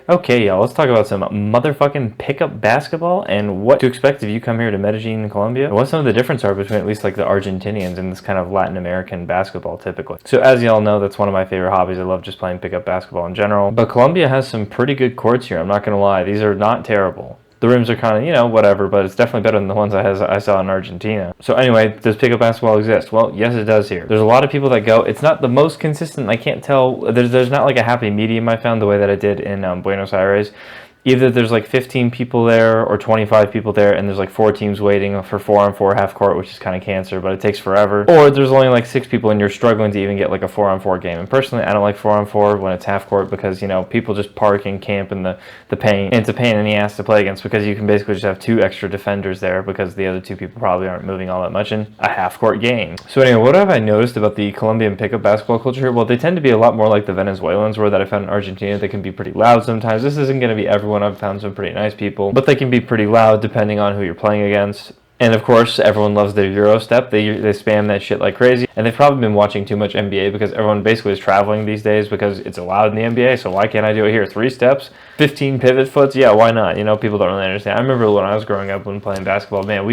Okay, y'all, let's talk about some motherfucking pickup basketball and what to expect if you come here to Medellin, Colombia, and what some of the differences are between at least like the Argentinians and this kind of Latin American basketball typically. So as y'all know, that's one of my favorite hobbies. I love just playing pickup basketball in general. But Colombia has some pretty good courts here, I'm not gonna lie. These are not terrible. The rims are kind of, whatever, but it's definitely better than the ones I saw in Argentina. So anyway, does pickup basketball exist? Well, yes, it does here. There's a lot of people that go. It's not the most consistent. I can't tell. There's not like a happy medium I found the way that I did in Buenos Aires. Either there's like 15 people there or 25 people there, and there's like 4 teams waiting for 4-on-4 half court, which is kind of cancer, but it takes forever. Or there's only like 6 people and you're struggling to even get like a 4-on-4 game. And personally, I don't like 4-on-4 when it's half court because, people just park and camp in the paint. And it's a pain in the ass to play against because you can basically just have 2 extra defenders there because the other 2 people probably aren't moving all that much in a half court game. So anyway, what have I noticed about the Colombian pickup basketball culture here? Well, they tend to be a lot more like the Venezuelans were that I found in Argentina. They can be pretty loud sometimes. This isn't going to be everyone. I've found some pretty nice people, but they can be pretty loud depending on who you're playing against. And of course, everyone loves their Euro step. They spam that shit like crazy. And they've probably been watching too much NBA because everyone basically is traveling these days because it's allowed in the NBA. So why can't I do it here? 3 steps, 15 pivot foots. Yeah, why not? People don't really understand. I remember when I was growing up when playing basketball, man,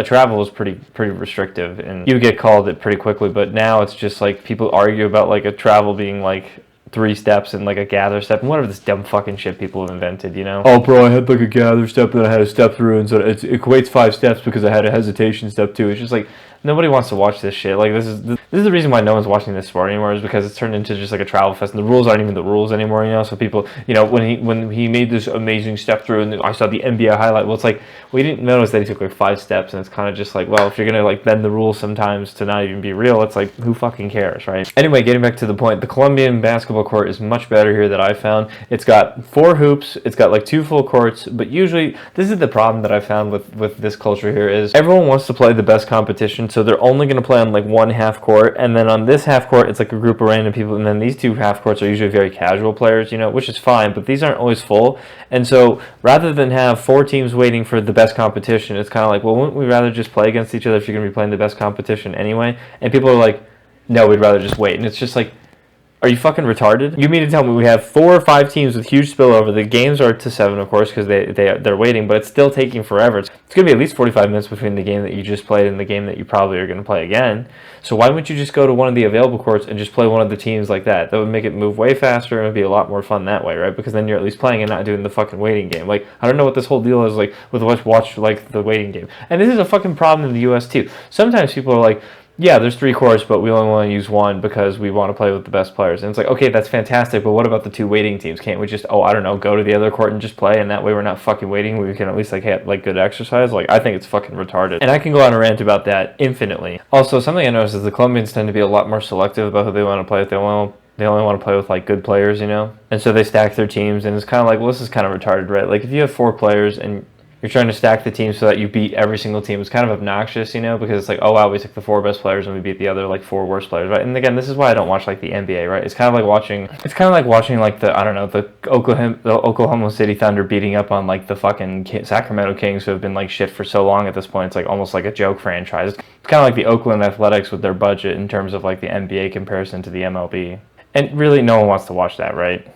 travel was pretty restrictive and you get called it pretty quickly. But now it's just like people argue about like a travel being like 3 steps and like a gather step and whatever this dumb fucking shit people have invented, Oh, bro, I had like a gather step that I had to step through, and so it equates 5 steps because I had a hesitation step too. It's just like nobody wants to watch this shit. Like this is the reason why no one's watching this sport anymore, is because it's turned into just like a travel fest, and the rules aren't even the rules anymore. So people, when he made this amazing step through, and I saw the NBA highlight. Well, it's like we didn't notice that he took like 5 steps, and it's kind of just like, well, if you're gonna like bend the rules sometimes to not even be real, it's like who fucking cares, right? Anyway, getting back to the point, the Colombian basketball court is much better here that I found. It's got 4 hoops, it's got like 2 full courts, but usually this is the problem that I found with this culture here is everyone wants to play the best competition, so they're only going to play on like 1 half court, and then on this half court it's like a group of random people, and then these 2 half courts are usually very casual players, which is fine, but these aren't always full. And so rather than have 4 teams waiting for the best competition, it's kind of like, well, wouldn't we rather just play against each other if you're going to be playing the best competition anyway? And people are like, no, we'd rather just wait. And it's just like, are you fucking retarded? You mean to tell me we have 4 or 5 teams with huge spillover? The games are to 7, of course, because they're waiting, but it's still taking forever. It's going to be at least 45 minutes between the game that you just played and the game that you probably are going to play again. So why wouldn't you just go to one of the available courts and just play one of the teams like that? That would make it move way faster and it would be a lot more fun that way, right? Because then you're at least playing and not doing the fucking waiting game. Like, I don't know what this whole deal is like with watch like the waiting game. And this is a fucking problem in the US too. Sometimes people are like, yeah, there's 3 courts, but we only want to use 1 because we want to play with the best players. And it's like, okay, that's fantastic, but what about the 2 waiting teams? Can't we just, go to the other court and just play, and that way we're not fucking waiting, we can at least have good exercise? Like, I think it's fucking retarded. And I can go on a rant about that infinitely. Also, something I noticed is the Colombians tend to be a lot more selective about who they want to play with. They only want to play with like good players, And so they stack their teams, and it's kind of like, well, this is kind of retarded, right? Like, if you have 4 players and you're trying to stack the team so that you beat every single team, it's kind of obnoxious, because it's like, oh wow, we took the 4 best players and we beat the other like 4 worst players, right? And again, this is why I don't watch like the NBA, right? It's kind of like watching like the Oklahoma City Thunder beating up on like the fucking Sacramento Kings, who have been like shit for so long at this point. It's like almost like a joke franchise. It's kind of like the Oakland Athletics with their budget in terms of like the NBA comparison to the MLB. And really, no one wants to watch that, right?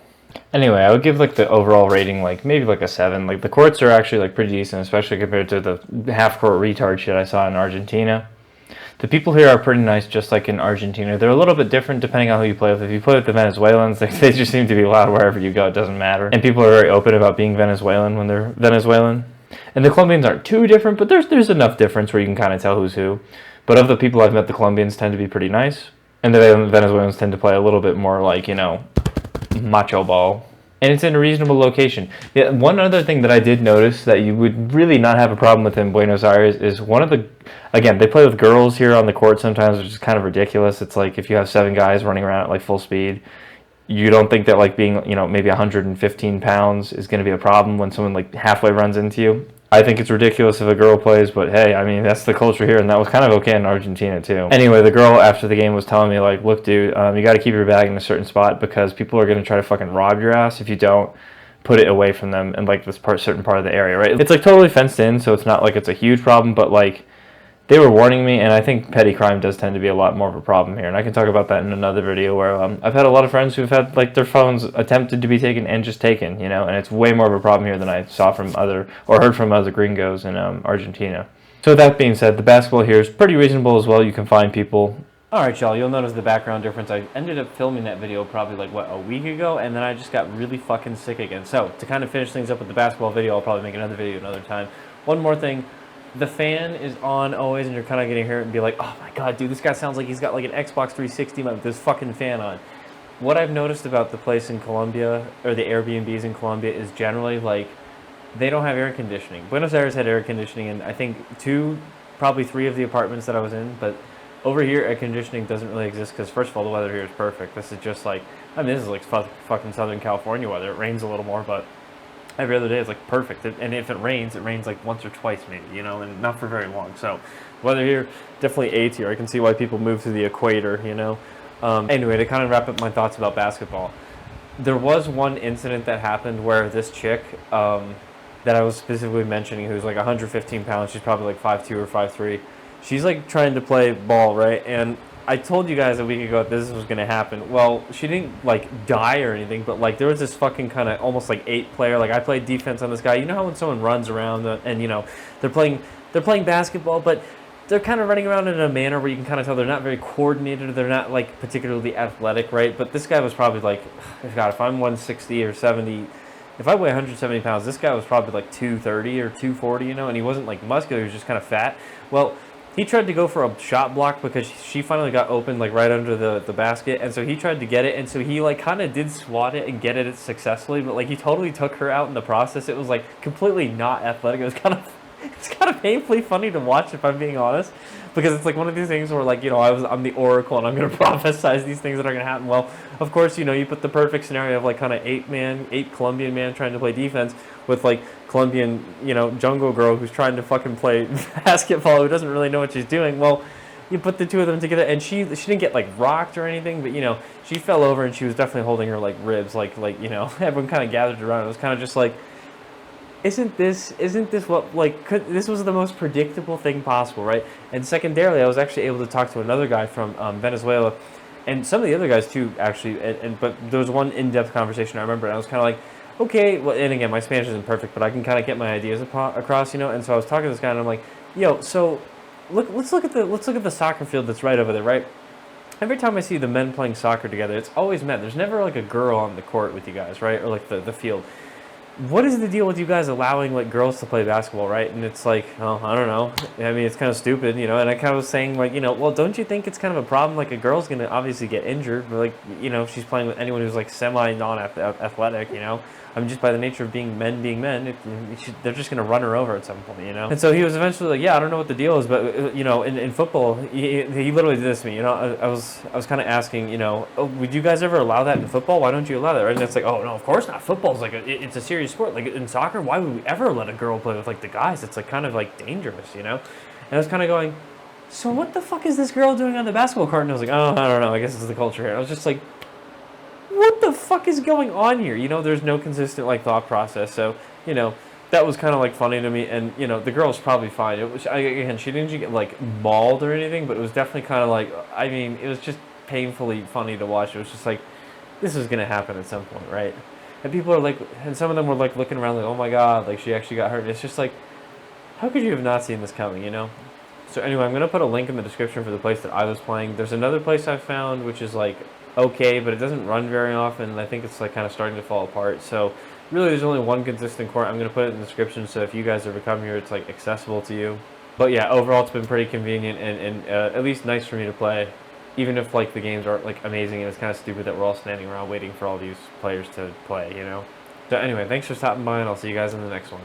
Anyway, I would give like the overall rating like maybe like a 7. Like the courts are actually like pretty decent, especially compared to the half court retard shit I saw in Argentina. The people here are pretty nice, just like in Argentina. They're a little bit different depending on who you play with. If you play with the Venezuelans, they just seem to be loud wherever you go. It doesn't matter. And people are very open about being Venezuelan when they're Venezuelan. And the Colombians aren't too different, but there's enough difference where you can kind of tell who's who. But of the people I've met, the Colombians tend to be pretty nice. And the Venezuelans tend to play a little bit more like, macho ball. And it's in a reasonable location. Yeah, one other thing that I did notice that you would really not have a problem with in Buenos Aires is again, they play with girls here on the court sometimes, which is kind of ridiculous. It's like if you have 7 guys running around at like full speed, you don't think that like being, maybe 115 pounds is going to be a problem when someone like halfway runs into you. I think it's ridiculous if a girl plays, but hey, I mean, that's the culture here, and that was kind of okay in Argentina, too. Anyway, the girl after the game was telling me, like, look, dude, you got to keep your bag in a certain spot because people are going to try to fucking rob your ass if you don't put it away from them in, like, certain part of the area, right? It's, like, totally fenced in, so it's not like it's a huge problem, but, like, they were warning me, and I think petty crime does tend to be a lot more of a problem here, and I can talk about that in another video where I've had a lot of friends who've had like their phones attempted to be taken and just taken, you know, and it's way more of a problem here than I saw from other or heard from other gringos in Argentina. So with that being said, the basketball here is pretty reasonable as well. You can find people. Alright y'all, you'll notice the background difference. I ended up filming that video probably like, what, a week ago, and then I just got really fucking sick again. So, to kind of finish things up with the basketball video, I'll probably make another video another time. One more thing, the fan is on always, and you're kind of getting here and be like, oh my god, dude, this guy sounds like he's got like an Xbox 360 with this fucking fan on. What I've noticed about the place in Colombia, or the Airbnbs in Colombia, is generally like, they don't have air conditioning. Buenos Aires had air conditioning, and I think probably three of the apartments that I was in, but over here, air conditioning doesn't really exist because, first of all, the weather here is perfect. This is just like, I mean, this is like fucking Southern California weather. It rains a little more, but every other day is like perfect. And if it rains like once or twice maybe, you know, and not for very long. So, weather here, definitely A tier. I can see why people move to the equator, you know. Anyway, to kind of wrap up my thoughts about basketball, there was one incident that happened where this chick that I was specifically mentioning, who's like 115 pounds, she's probably like 5'2" or 5'3", she's like trying to play ball, right? And I told you guys a week ago that this was going to happen. Well, she didn't like die or anything, but like there was this fucking kind of almost like 8-player. Like I played defense on this guy. You know how when someone runs around and you know they're playing basketball, but they're kind of running around in a manner where you can kind of tell they're not very coordinated. They're not like particularly athletic, right? But this guy was probably like, God, if I'm 160 or 70. If I weigh 170 pounds, this guy was probably like 230 or 240, you know, and he wasn't like muscular, he was just kind of fat. Well, he tried to go for a shot block because she finally got open like right under the basket, and so he tried to get it, and so he like kind of did swat it and get it successfully, but like he totally took her out in the process. It was like completely not athletic. It was kind of painfully funny to watch, if I'm being honest, because it's like one of these things where like, you know, I'm the oracle and I'm going to prophesize these things that are going to happen. Well, of course, you know, you put the perfect scenario of like kind of 8 Colombian man trying to play defense with like Colombian, you know, jungle girl who's trying to fucking play basketball who doesn't really know what she's doing. Well, you put the two of them together, and she didn't get like rocked or anything, but you know, she fell over and she was definitely holding her like ribs, like you know, everyone kind of gathered around. It was kind of just like, isn't this what, like, this was the most predictable thing possible, right? And secondarily, I was actually able to talk to another guy from Venezuela, and some of the other guys too, actually, but there was one in-depth conversation I remember, and I was kind of like, okay, well, and again, my Spanish isn't perfect, but I can kind of get my ideas across, you know, and so I was talking to this guy, and I'm like, yo, so, let's look at the soccer field that's right over there, right? Every time I see the men playing soccer together, it's always men. There's never, like, a girl on the court with you guys, right? Or, like, the field. What is the deal with you guys allowing like girls to play basketball, right? And it's like, oh, I don't know. I mean, it's kind of stupid, you know. And I kind of was saying like, you know, well, don't you think it's kind of a problem? Like a girl's gonna obviously get injured, but like, you know, if she's playing with anyone who's like semi non-athletic, you know. I mean, just by the nature of being men, they're just going to run her over at some point, you know? And so he was eventually like, yeah, I don't know what the deal is, but, you know, in football, he literally did this to me, you know? I was kind of asking, you know, oh, would you guys ever allow that in football? Why don't you allow that? And it's like, oh, no, of course not. Football's like, it's a serious sport. Like, in soccer, why would we ever let a girl play with, like, the guys? It's, like, kind of, like, dangerous, you know? And I was kind of going, so what the fuck is this girl doing on the basketball court? And I was like, oh, I don't know. I guess it's the culture here. I was just like, what the fuck is going on here? You know, there's no consistent, like, thought process. So, you know, that was kind of, like, funny to me. And, you know, the girl's probably fine. It was, again, she didn't get, like, mauled or anything, but it was definitely kind of, like, I mean, it was just painfully funny to watch. It was just, like, this is going to happen at some point, right? And people are, like, and some of them were, like, looking around, like, oh, my God, like, she actually got hurt. And it's just, like, how could you have not seen this coming, you know? So, anyway, I'm going to put a link in the description for the place that I was playing. There's another place I found, which is, like, okay, but it doesn't run very often, and I think it's like kind of starting to fall apart. So really there's only one consistent court. I'm going to put it in the description, so if you guys ever come here, it's like accessible to you. But yeah, overall it's been pretty convenient and at least nice for me to play, even if like the games aren't like amazing, and it's kind of stupid that we're all standing around waiting for all these players to play, you know? So anyway, thanks for stopping by, and I'll see you guys in the next one.